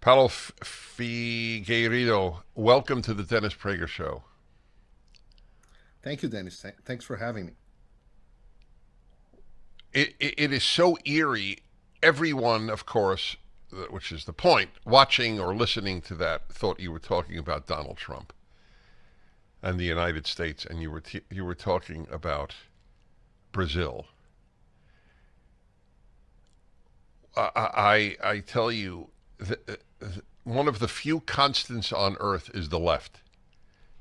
Paulo Figueiredo, welcome to the Dennis Prager Show. Thank you, Dennis. Thanks for having me. It is so eerie. Everyone, of course, which is the point, watching or listening to that, thought you were talking about Donald Trump and the United States, and you were talking about Brazil. I tell you, one of the few constants on earth is the left.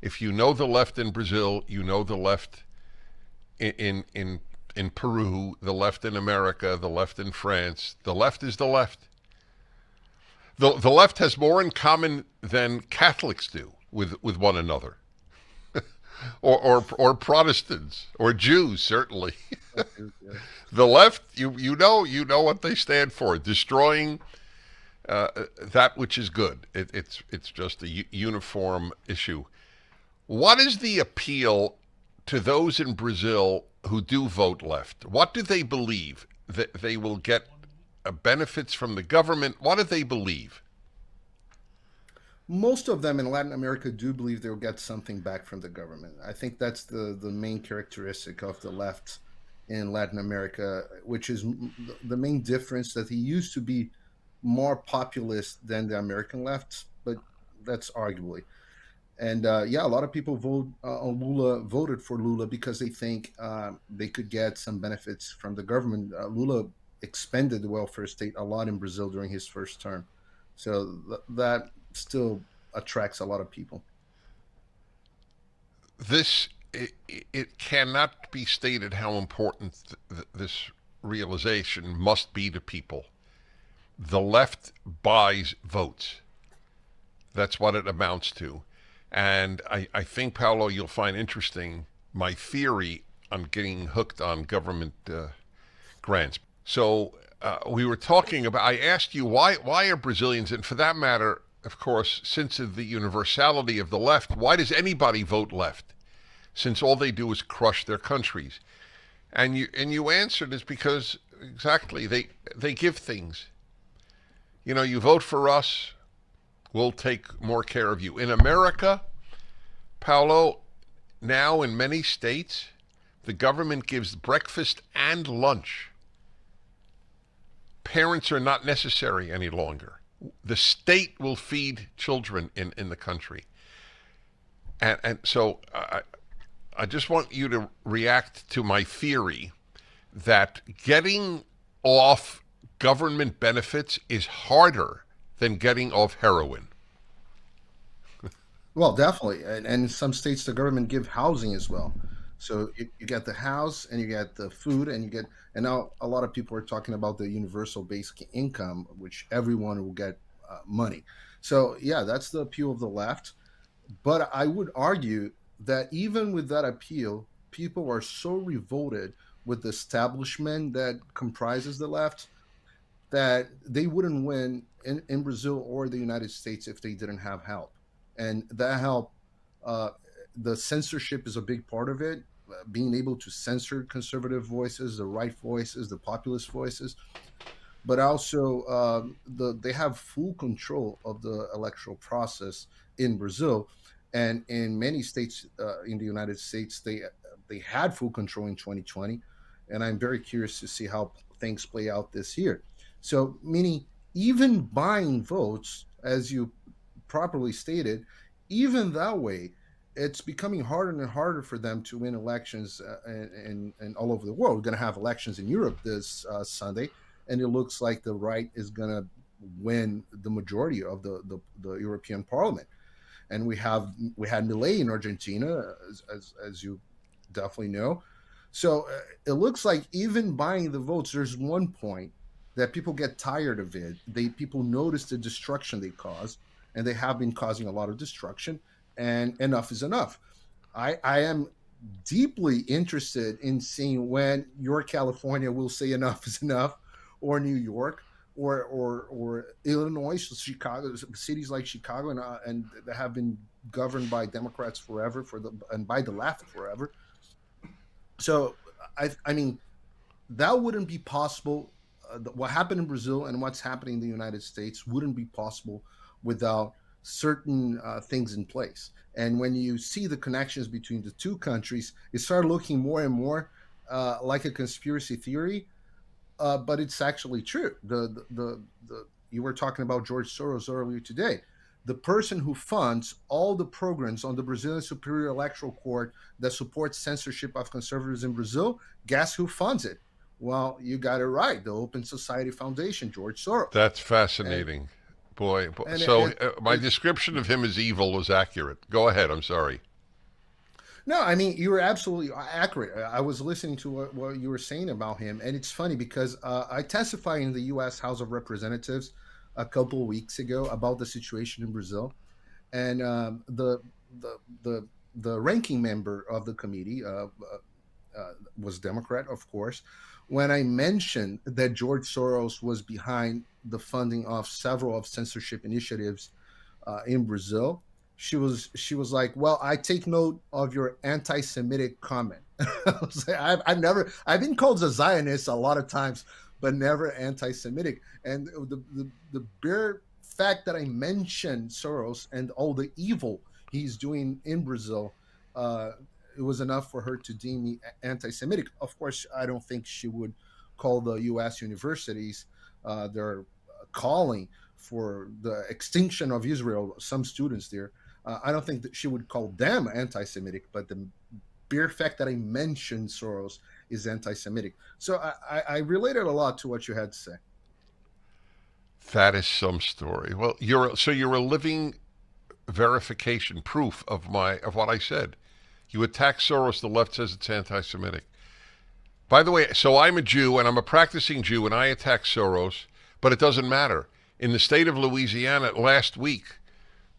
If you know the left in Brazil, you know the left in Peru, the left in America, the left in France. The left is the left. The left has more in common than Catholics do with one another, or Protestants or Jews certainly. The left, you know what they stand for: destroying that which is good. It's just a uniform issue. What is the appeal to those in Brazil who do vote left? What do they believe? That they will get benefits from the government? What do they believe? Most of them in Latin America do believe they'll get something back from the government. I think that's the main characteristic of the left in Latin America, which is the main difference, that he used to be more populist than the American left, but that's arguably. And yeah, a lot of people voted for Lula because they think they could get some benefits from the government. Lula expanded the welfare state a lot in Brazil during his first term, so that still attracts a lot of people. This it cannot be stated how important this realization must be to people. The left buys votes. That's what it amounts to. And I think, Paulo, you'll find interesting my theory on getting hooked on government grants. So we were talking about, I asked you, why are Brazilians, and for that matter, of course, since of the universality of the left, why does anybody vote left? Since all they do is crush their countries. And you answered is because exactly they give things. You know, you vote for us, we'll take more care of you. In America, Paulo, now in many states, the government gives breakfast and lunch. Parents are not necessary any longer. The state will feed children in the country. And so I just want you to react to my theory that getting off government benefits is harder than getting off heroin. Well, definitely, and in some states the government give housing as well. So you get the house and you get the food and you get, and now a lot of people are talking about the universal basic income, which everyone will get money. So yeah, that's the appeal of the left. But I would argue that even with that appeal, people are so revolted with the establishment that comprises the left that they wouldn't win in Brazil or the United States if they didn't have help. And that help, uh, the censorship is a big part of it. Being able to censor conservative voices, the right voices, the populist voices, but also they have full control of the electoral process in Brazil, and in many states in the United States, they had full control in 2020, and I'm very curious to see how things play out this year. So, meaning even buying votes, as you properly stated, even that way, it's becoming harder and harder for them to win elections and all over the world. We're going to have elections in Europe this Sunday, and it looks like the right is going to win the majority of the European Parliament. And we had Milei in Argentina, as you definitely know. So it looks like even buying the votes, there's one point that people get tired of it. People notice the destruction they cause, and they have been causing a lot of destruction. And enough is enough. I am deeply interested in seeing when your California will say enough is enough, or New York, or Illinois, Chicago, cities like Chicago, and that have been governed by Democrats forever and by the left forever. So I mean that wouldn't be possible what happened in Brazil and what's happening in the United States wouldn't be possible without certain things in place. And when you see the connections between the two countries, it started looking more and more like a conspiracy theory, but it's actually true. You were talking about George Soros earlier today. The person who funds all the programs on the Brazilian Superior Electoral Court that supports censorship of conservatives in Brazil, guess who funds it? Well, you got it right. The Open Society Foundation, George Soros. That's And fascinating. Boy, and so it, my it description of him as evil was accurate. Go ahead. I'm sorry. no, I mean you were absolutely accurate. I was listening to what you were saying about him, and it's funny because I testified in the U.S. House of Representatives a couple of weeks ago about the situation in Brazil, and the the the ranking member of the committee was Democrat, of course. When I mentioned that George Soros was behind the funding of several of censorship initiatives in Brazil, she was like, "Well, I take note of your anti-Semitic comment." I was like, I've been called a Zionist a lot of times, but never anti-Semitic. And the bare fact that I mentioned Soros and all the evil he's doing in Brazil, uh, it was enough for her to deem me anti-Semitic. Of course, I don't think she would call the U.S. universities they're calling for the extinction of Israel. Some students there, I don't think that she would call them anti-Semitic, but the bare fact that I mentioned Soros is anti-Semitic. So I related a lot to what you had to say. That is some story. Well, you're a living verification, proof of what I said. You attack Soros, the left says it's anti-Semitic. By the way, so I'm a Jew and I'm a practicing Jew and I attack Soros, but it doesn't matter. In the state of Louisiana last week,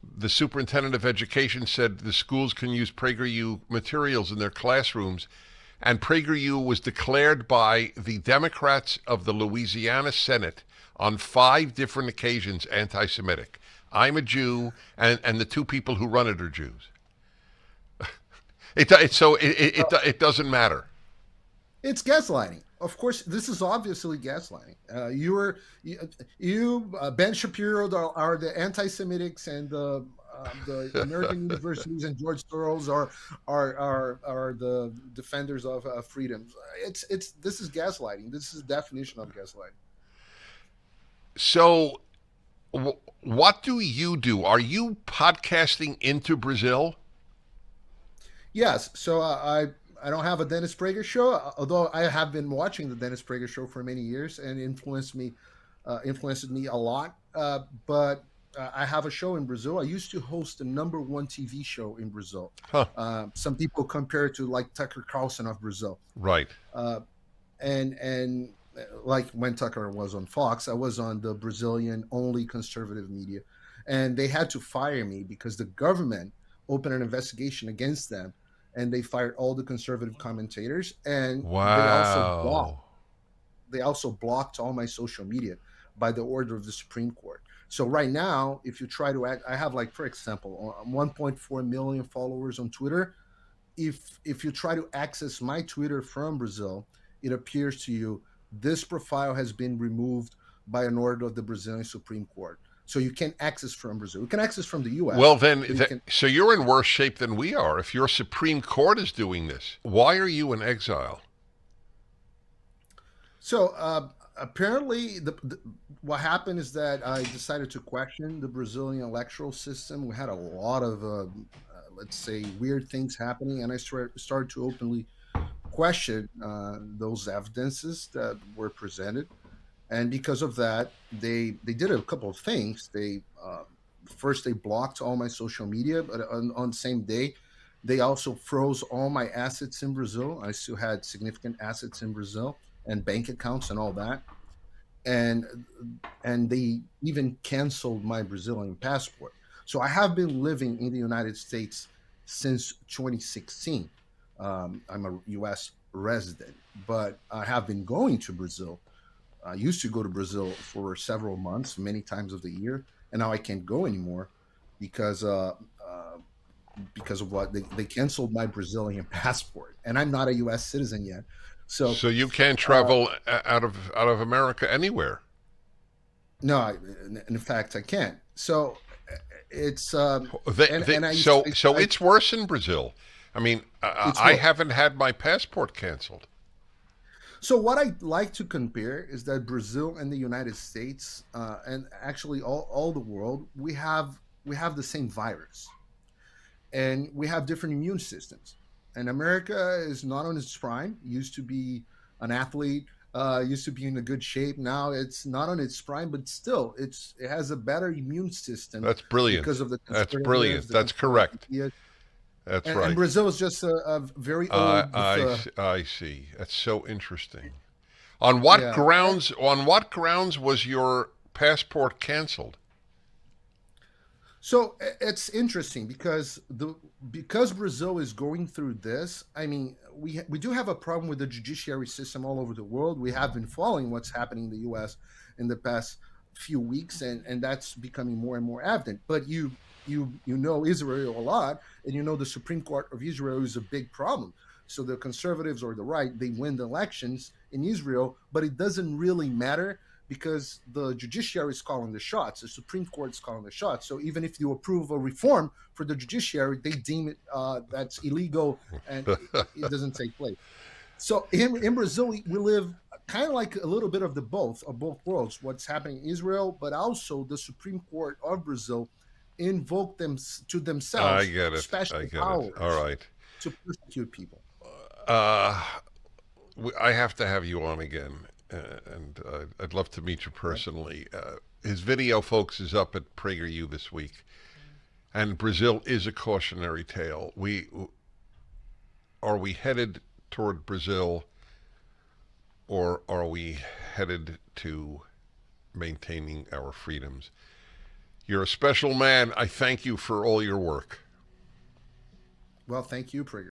the superintendent of education said the schools can use PragerU materials in their classrooms, and PragerU was declared by the Democrats of the Louisiana Senate on 5 different occasions anti-Semitic. I'm a Jew, and the two people who run it are Jews. It doesn't matter. It's gaslighting. Of course, this is obviously gaslighting. Ben Shapiro are the anti-Semitics, and the American universities and George Soros are the defenders of freedoms. It's This is gaslighting. This is the definition of gaslighting. So, what do you do? Are you podcasting into Brazil? Yes. So I don't have a Dennis Prager show, although I have been watching the Dennis Prager show for many years and influenced me a lot. But I have a show in Brazil. I used to host the number one TV show in Brazil. Huh. Some people compare it to like Tucker Carlson of Brazil. Right. Uh, and like when Tucker was on Fox, I was on the Brazilian only conservative media, and they had to fire me because the government opened an investigation against them, and they fired all the conservative commentators, and Wow. they also blocked all my social media by the order of the Supreme Court. So right now, if you try to act, I have like, for example, 1.4 million followers on Twitter. If you try to access my Twitter from Brazil, it appears to you this profile has been removed by an order of the Brazilian Supreme Court. So you can't access from Brazil. You can access from the Well, U.S., then, but you can. so you're in worse shape than we are. If your Supreme Court is doing this, why are you in exile? So apparently, what happened is that I decided to question the Brazilian electoral system. We had a lot of, let's say, weird things happening, and I started to openly question those evidences that were presented. And because of that, they did a couple of things. They first they blocked all my social media, but on the same day, they also froze all my assets in Brazil. I still had significant assets in Brazil and bank accounts and all that. And they even canceled my Brazilian passport. So I have been living in the United States since 2016. I'm a U.S. resident, but I have been going to Brazil. I used to go to Brazil for several months, many times of the year, and now I can't go anymore because because of what they canceled my Brazilian passport, and I'm not a U.S. citizen yet. So So you can't uh, travel out of America anywhere. no, in fact, I can't. So it's and I So it's worse in Brazil. I mean, it's I worse. haven't had my passport canceled. So what I like to compare is that Brazil and the United States, and actually all the world, we have the same virus, and we have different immune systems. And America is not on its prime. Used to be an athlete, used to be in a good shape. Now it's not on its prime, but still, it has a better immune system That's brilliant. because of the That's conservatives, brilliant. the That's conservative correct. ideas. That's And right. Brazil is just a very old with I see. That's so interesting. On what yeah. grounds? On what grounds was your passport canceled? So it's interesting because Brazil is going through this. I mean, we do have a problem with the judiciary system all over the world. We have been following what's happening in the U.S. in the past few weeks, and that's becoming more and more evident. But you know Israel a lot, and you know the Supreme Court of Israel is a big problem. So the conservatives or the right, they win the elections in Israel, but it doesn't really matter because the judiciary is calling the shots, the Supreme Court is calling the shots. So even if you approve a reform for the judiciary, they deem it that's illegal, and it doesn't take place. So in Brazil, we live kind of like a little bit of the both of both worlds. What's happening in Israel, but also the Supreme Court of Brazil invoke them to I themselves get it. I special get it. All powers right. to persecute people. Uh, I have to have you on again, and I'd love to meet you Okay? personally. His video, folks, is up at PragerU this week, and Brazil is a cautionary tale. We are we headed toward Brazil, or are we headed to maintaining our freedoms? You're a special man. I thank you for all your work. Well, thank you, Prager.